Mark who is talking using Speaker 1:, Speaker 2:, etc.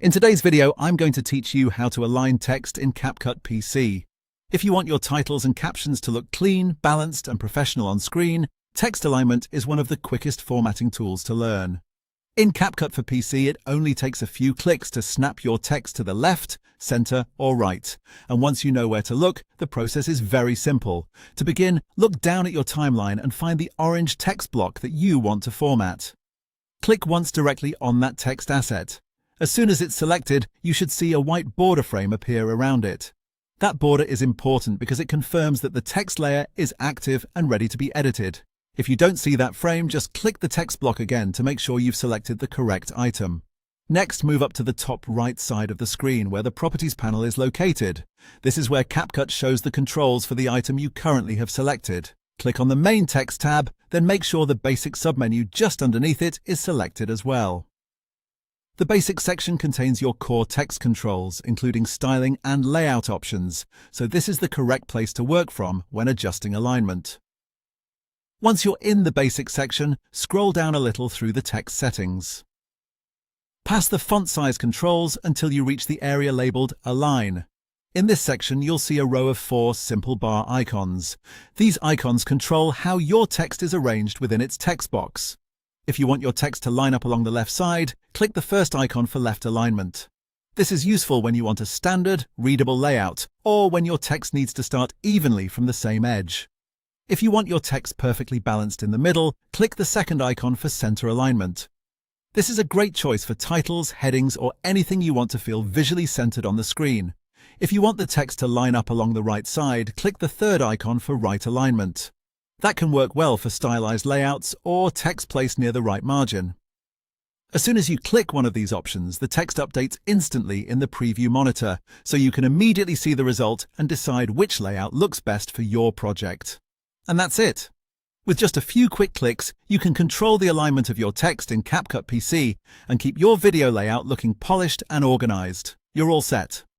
Speaker 1: In today's video, I'm going to teach you how to align text in CapCut PC. If you want your titles and captions to look clean, balanced, and professional on screen, text alignment is one of the quickest formatting tools to learn. In CapCut for PC, it only takes a few clicks to snap your text to the left, center, or right. And once you know where to look, the process is very simple. To begin, look down at your timeline and find the orange text block that you want to format. Click once directly on that text asset. As soon as it's selected, you should see a white border frame appear around it. That border is important because it confirms that the text layer is active and ready to be edited. If you don't see that frame, just click the text block again to make sure you've selected the correct item. Next, move up to the top right side of the screen where the Properties panel is located. This is where CapCut shows the controls for the item you currently have selected. Click on the Main Text tab, then make sure the Basic submenu just underneath it is selected as well. The Basic section contains your core text controls, including styling and layout options, so this is the correct place to work from when adjusting alignment. Once you're in the Basic section, scroll down a little through the text settings. Pass the font size controls until you reach the area labeled Align. In this section, you'll see a row of 4 simple bar icons. These icons control how your text is arranged within its text box. If you want your text to line up along the left side, click the first icon for left alignment. This is useful when you want a standard, readable layout, or when your text needs to start evenly from the same edge. If you want your text perfectly balanced in the middle, click the second icon for center alignment. This is a great choice for titles, headings, or anything you want to feel visually centered on the screen. If you want the text to line up along the right side, click the third icon for right alignment. That can work well for stylized layouts or text placed near the right margin. As soon as you click one of these options, the text updates instantly in the preview monitor, so you can immediately see the result and decide which layout looks best for your project. And that's it. With just a few quick clicks, you can control the alignment of your text in CapCut PC and keep your video layout looking polished and organized. You're all set.